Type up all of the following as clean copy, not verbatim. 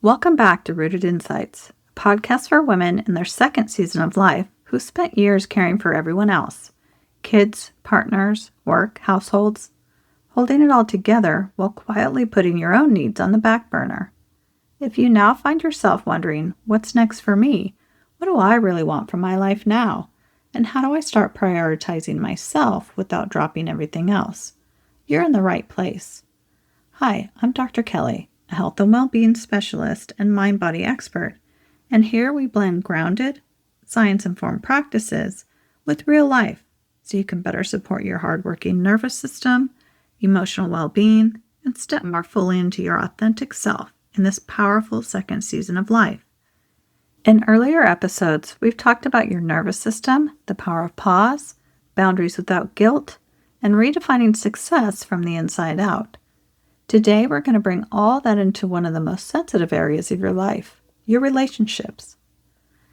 Welcome back to Rooted Insights, a podcast for women in their second season of life who spent years caring for everyone else. Kids, partners, work, households. Holding it all together while quietly putting your own needs on the back burner. If you now find yourself wondering, what's next for me? What do I really want from my life now? And how do I start prioritizing myself without dropping everything else? You're in the right place. Hi, I'm Dr. Kelley, a health and well-being specialist and mind-body expert, and here we blend grounded, science-informed practices with real life so you can better support your hardworking nervous system, emotional well-being, and step more fully into your authentic self in this powerful second season of life. In earlier episodes, we've talked about your nervous system, the power of pause, boundaries without guilt, and redefining success from the inside out. Today, we're going to bring all that into one of the most sensitive areas of your life, your relationships.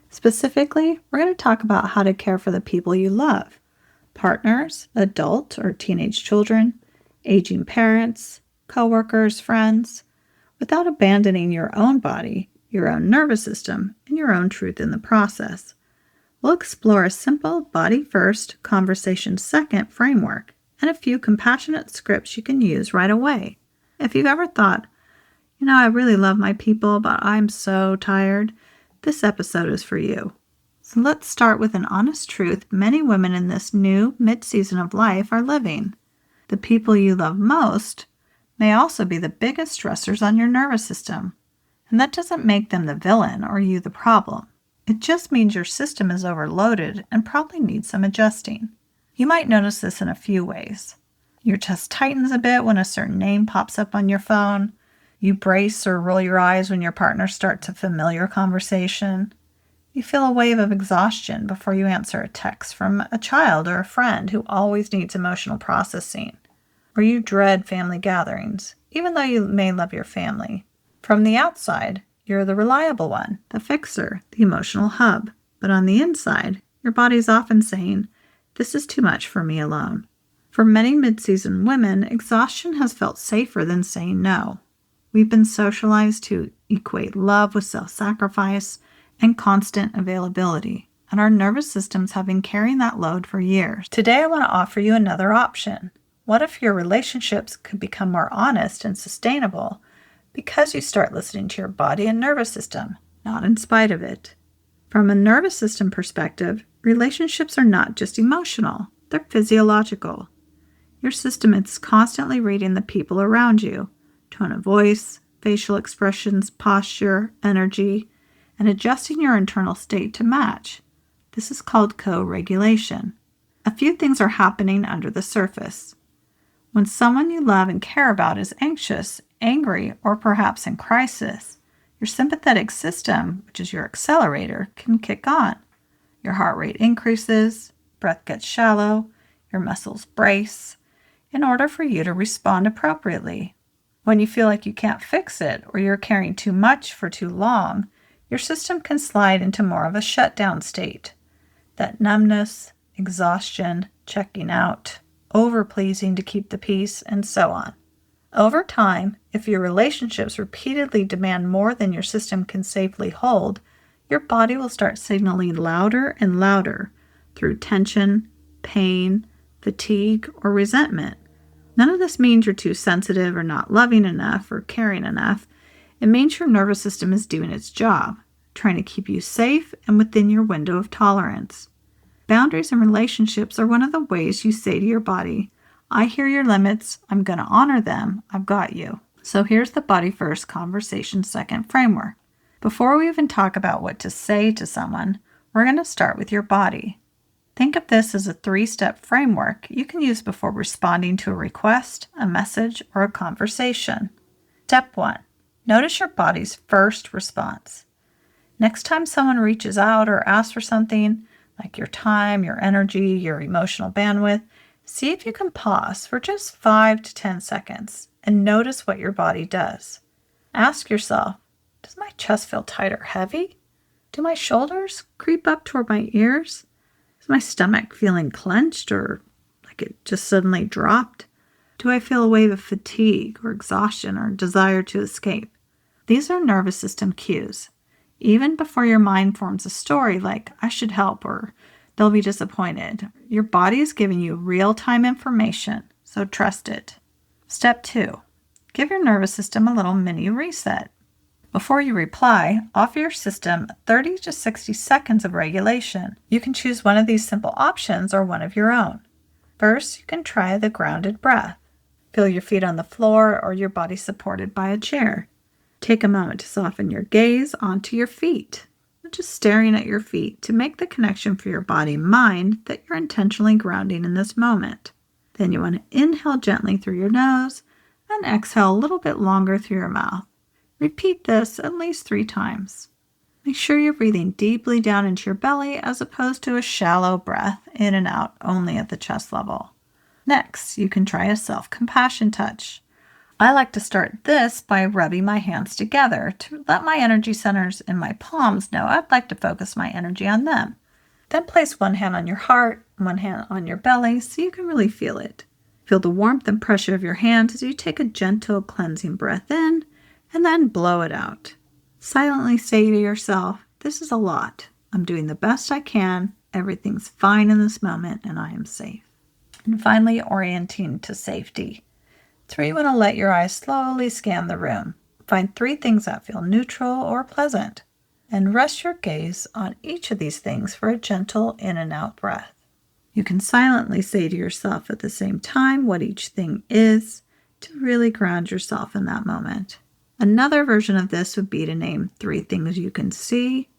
Specifically, we're going to talk about how to care for the people you love, partners, adult or teenage children, aging parents, coworkers, friends, without abandoning your own body, your own nervous system, and your own truth in the process. We'll explore a simple body-first, conversation-second framework and a few compassionate scripts you can use right away. If you've ever thought, I really love my people, but I'm so tired, this episode is for you. So let's start with an honest truth many women in this new mid-season of life are living. The people you love most may also be the biggest stressors on your nervous system. And that doesn't make them the villain or you the problem. It just means your system is overloaded and probably needs some adjusting. You might notice this in a few ways. Your chest tightens a bit when a certain name pops up on your phone. You brace or roll your eyes when your partner starts a familiar conversation. You feel a wave of exhaustion before you answer a text from a child or a friend who always needs emotional processing. Or you dread family gatherings, even though you may love your family. From the outside, you're the reliable one, the fixer, the emotional hub. But on the inside, your body's often saying, this is too much for me alone. For many mid-season women, exhaustion has felt safer than saying no. We've been socialized to equate love with self-sacrifice and constant availability, and our nervous systems have been carrying that load for years. Today, I want to offer you another option. What if your relationships could become more honest and sustainable because you start listening to your body and nervous system, not in spite of it? From a nervous system perspective, relationships are not just emotional, they're physiological. Your system is constantly reading the people around you, tone of voice, facial expressions, posture, energy, and adjusting your internal state to match. This is called co-regulation. A few things are happening under the surface. When someone you love and care about is anxious, angry, or perhaps in crisis, your sympathetic system, which is your accelerator, can kick on. Your heart rate increases, breath gets shallow, your muscles brace, in order for you to respond appropriately. When you feel like you can't fix it or you're carrying too much for too long, your system can slide into more of a shutdown state. That numbness, exhaustion, checking out, over-pleasing to keep the peace, and so on. Over time, if your relationships repeatedly demand more than your system can safely hold, your body will start signaling louder and louder through tension, pain, fatigue, or resentment. None of this means you're too sensitive or not loving enough or caring enough. It means your nervous system is doing its job, trying to keep you safe and within your window of tolerance. Boundaries in relationships are one of the ways you say to your body, I hear your limits, I'm going to honor them, I've got you. So here's the body first, conversation second framework. Before we even talk about what to say to someone, we're going to start with your body. Think of this as a 3-step framework you can use before responding to a request, a message, or a conversation. Step 1. Notice your body's first response. Next time someone reaches out or asks for something, like your time, your energy, your emotional bandwidth, see if you can pause for just 5 to 10 seconds and notice what your body does. Ask yourself, does my chest feel tight or heavy? Do my shoulders creep up toward my ears? Is my stomach feeling clenched or like it just suddenly dropped? Do I feel a wave of fatigue or exhaustion or desire to escape? These are nervous system cues. Even before your mind forms a story like, I should help or they'll be disappointed, your body is giving you real-time information, so trust it. Step 2. Give your nervous system a little mini reset. Before you reply, offer your system 30 to 60 seconds of regulation. You can choose one of these simple options or one of your own. First, you can try the grounded breath. Feel your feet on the floor or your body supported by a chair. Take a moment to soften your gaze onto your feet. Just staring at your feet to make the connection for your body and mind that you're intentionally grounding in this moment. Then you want to inhale gently through your nose and exhale a little bit longer through your mouth. Repeat this at least 3 times. Make sure you're breathing deeply down into your belly as opposed to a shallow breath in and out only at the chest level. Next, you can try a self-compassion touch. I like to start this by rubbing my hands together to let my energy centers in my palms know I'd like to focus my energy on them. Then place one hand on your heart, one hand on your belly so you can really feel it. Feel the warmth and pressure of your hands as you take a gentle cleansing breath in and then blow it out. Silently say to yourself, this is a lot. I'm doing the best I can. Everything's fine in this moment and I am safe. And finally, orienting to safety. 3, you want to let your eyes slowly scan the room. Find 3 things that feel neutral or pleasant. And rest your gaze on each of these things for a gentle in and out breath. You can silently say to yourself at the same time what each thing is to really ground yourself in that moment. Another version of this would be to name 3 things you can see,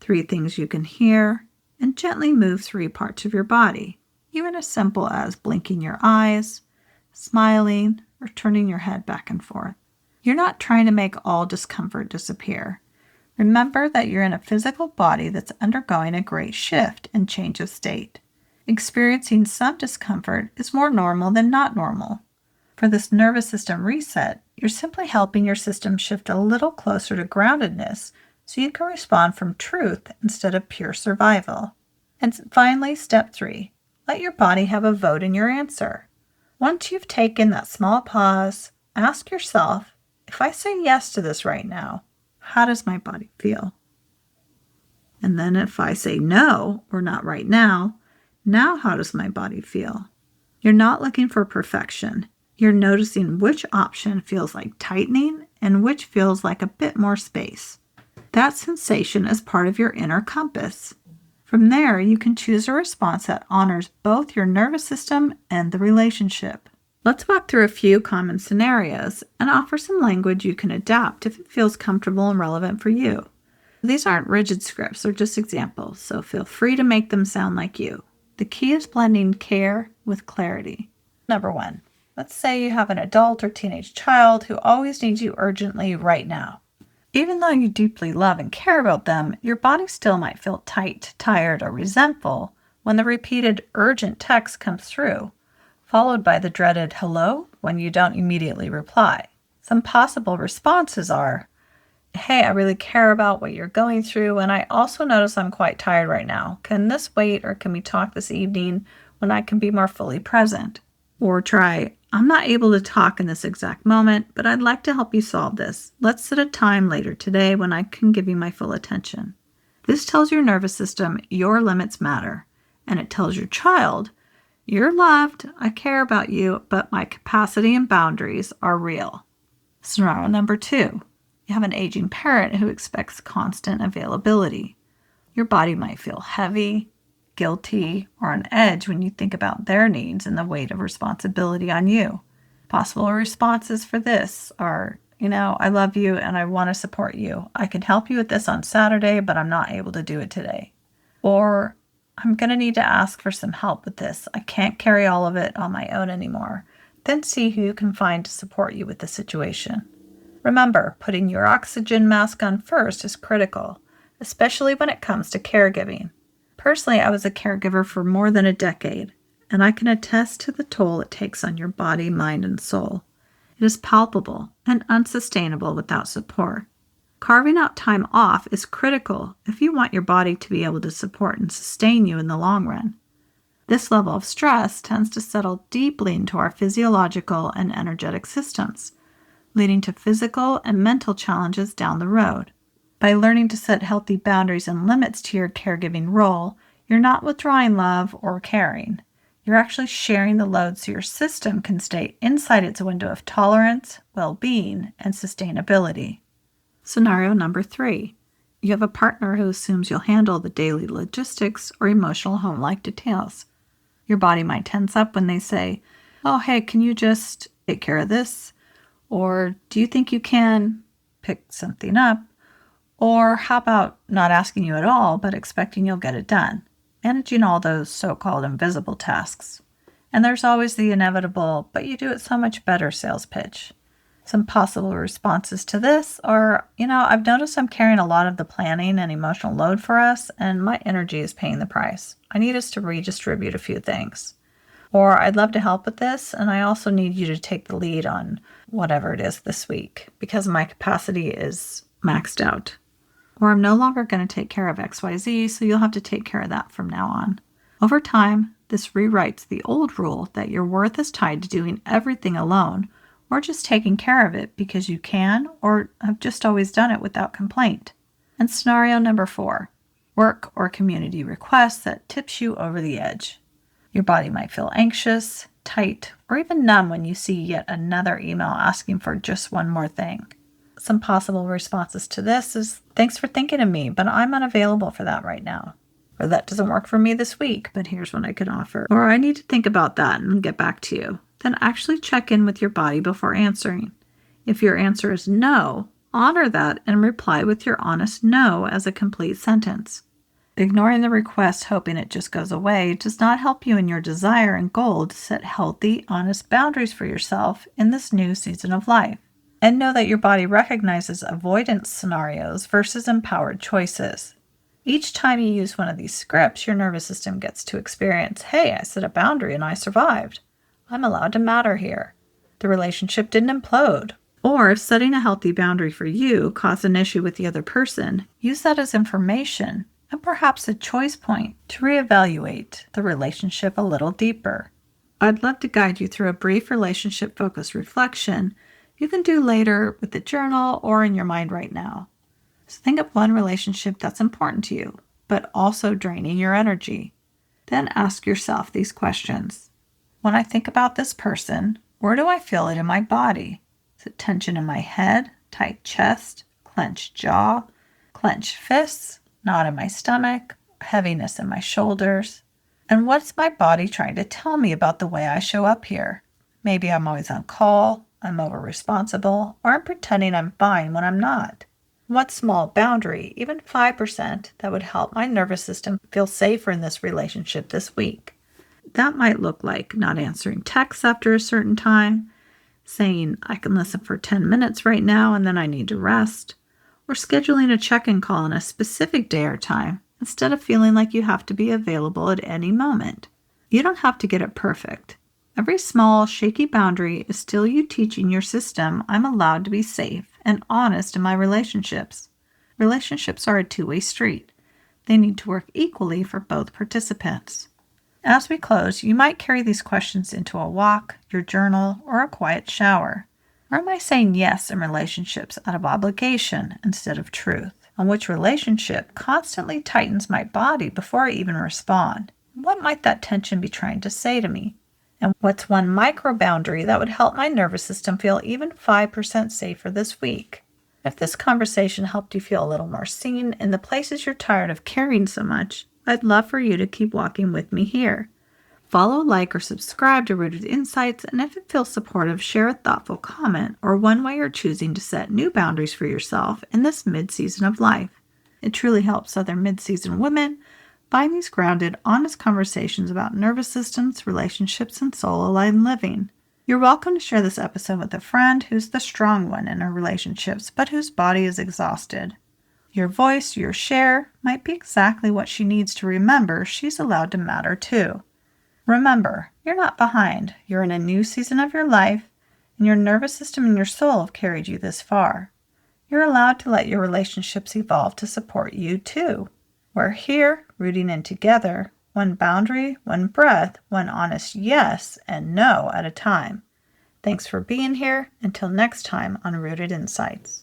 3 things you can hear, and gently move 3 parts of your body, even as simple as blinking your eyes, smiling, or turning your head back and forth. You're not trying to make all discomfort disappear. Remember that you're in a physical body that's undergoing a great shift and change of state. Experiencing some discomfort is more normal than not normal. For this nervous system reset, you're simply helping your system shift a little closer to groundedness so you can respond from truth instead of pure survival. And finally, step 3, let your body have a vote in your answer. Once you've taken that small pause, ask yourself, if I say yes to this right now, how does my body feel? And then if I say no, or not right now how does my body feel? You're not looking for perfection. You're noticing which option feels like tightening and which feels like a bit more space. That sensation is part of your inner compass. From there, you can choose a response that honors both your nervous system and the relationship. Let's walk through a few common scenarios and offer some language you can adapt if it feels comfortable and relevant for you. These aren't rigid scripts, they're just examples, so feel free to make them sound like you. The key is blending care with clarity. Number 1, let's say you have an adult or teenage child who always needs you urgently right now. Even though you deeply love and care about them, your body still might feel tight, tired, or resentful when the repeated urgent text comes through, followed by the dreaded hello when you don't immediately reply. Some possible responses are, hey, I really care about what you're going through, and I also notice I'm quite tired right now. Can this wait, or can we talk this evening when I can be more fully present? Or try, I'm not able to talk in this exact moment, but I'd like to help you solve this. Let's set a time later today when I can give you my full attention. This tells your nervous system your limits matter, and it tells your child, you're loved, I care about you, but my capacity and boundaries are real. Scenario number 2, you have an aging parent who expects constant availability. Your body might feel heavy, guilty, or on edge when you think about their needs and the weight of responsibility on you. Possible responses for this are, I love you and I want to support you. I can help you with this on Saturday, but I'm not able to do it today. Or, I'm going to need to ask for some help with this. I can't carry all of it on my own anymore. Then see who you can find to support you with the situation. Remember, putting your oxygen mask on first is critical, especially when it comes to caregiving. Personally, I was a caregiver for more than a decade, and I can attest to the toll it takes on your body, mind, and soul. It is palpable and unsustainable without support. Carving out time off is critical if you want your body to be able to support and sustain you in the long run. This level of stress tends to settle deeply into our physiological and energetic systems. leading to physical and mental challenges down the road. By learning to set healthy boundaries and limits to your caregiving role, you're not withdrawing love or caring. You're actually sharing the load so your system can stay inside its window of tolerance, well-being, and sustainability. Scenario number 3. You have a partner who assumes you'll handle the daily logistics or emotional home-like details. Your body might tense up when they say, "Oh, hey, can you just take care of this?" Or, "Do you think you can pick something up?" Or, "How about not asking you at all, but expecting you'll get it done?" Managing all those so-called invisible tasks. And there's always the inevitable, "but you do it so much better" sales pitch. Some possible responses to this are, I've noticed I'm carrying a lot of the planning and emotional load for us, and my energy is paying the price. I need us to redistribute a few things. Or, "I'd love to help with this, and I also need you to take the lead on whatever it is this week, because my capacity is maxed out." Or, "I'm no longer going to take care of XYZ, so you'll have to take care of that from now on." Over time, this rewrites the old rule that your worth is tied to doing everything alone, or just taking care of it because you can, or have just always done it without complaint. And scenario number 4, work or community requests that tips you over the edge. Your body might feel anxious, tight, or even numb when you see yet another email asking for just one more thing. Some possible responses to this is, "Thanks for thinking of me, but I'm unavailable for that right now." Or, "That doesn't work for me this week, but here's what I can offer." Or, "I need to think about that and get back to you." Then actually check in with your body before answering. If your answer is no, honor that and reply with your honest no as a complete sentence. Ignoring the request, hoping it just goes away, does not help you in your desire and goal to set healthy, honest boundaries for yourself in this new season of life. And know that your body recognizes avoidance scenarios versus empowered choices. Each time you use one of these scripts, your nervous system gets to experience, "Hey, I set a boundary and I survived. I'm allowed to matter here. The relationship didn't implode." Or if setting a healthy boundary for you caused an issue with the other person, use that as information and perhaps a choice point to reevaluate the relationship a little deeper. I'd love to guide you through a brief relationship-focused reflection you can do later with the journal or in your mind right now. So think of one relationship that's important to you, but also draining your energy. Then ask yourself these questions. When I think about this person, where do I feel it in my body? Is it tension in my head, tight chest, clenched jaw, clenched fists, knot in my stomach, heaviness in my shoulders? And what's my body trying to tell me about the way I show up here? Maybe I'm always on call, I'm over-responsible, or I'm pretending I'm fine when I'm not. What small boundary, even 5%, that would help my nervous system feel safer in this relationship this week? That might look like not answering texts after a certain time, saying, "I can listen for 10 minutes right now and then I need to rest," or scheduling a check-in call on a specific day or time instead of feeling like you have to be available at any moment. You don't have to get it perfect. Every small, shaky boundary is still you teaching your system, "I'm allowed to be safe and honest in my relationships." Relationships are a two-way street. They need to work equally for both participants. As we close, you might carry these questions into a walk, your journal, or a quiet shower. Or am I saying yes in relationships out of obligation instead of truth? On which relationship constantly tightens my body before I even respond? What might that tension be trying to say to me? And what's one micro boundary that would help my nervous system feel even 5% safer this week? If this conversation helped you feel a little more seen in the places you're tired of carrying so much, I'd love for you to keep walking with me here. Follow, like, or subscribe to Rooted Insights, and if it feels supportive, share a thoughtful comment or one way you're choosing to set new boundaries for yourself in this mid-season of life. It truly helps other mid-season women find these grounded, honest conversations about nervous systems, relationships, and soul-aligned living. You're welcome to share this episode with a friend who's the strong one in her relationships, but whose body is exhausted. Your voice, your share, might be exactly what she needs to remember she's allowed to matter too. Remember, you're not behind. You're in a new season of your life, and your nervous system and your soul have carried you this far. You're allowed to let your relationships evolve to support you too. We're here, rooting in together, one boundary, one breath, one honest yes and no at a time. Thanks for being here. Until next time on Rooted Insights.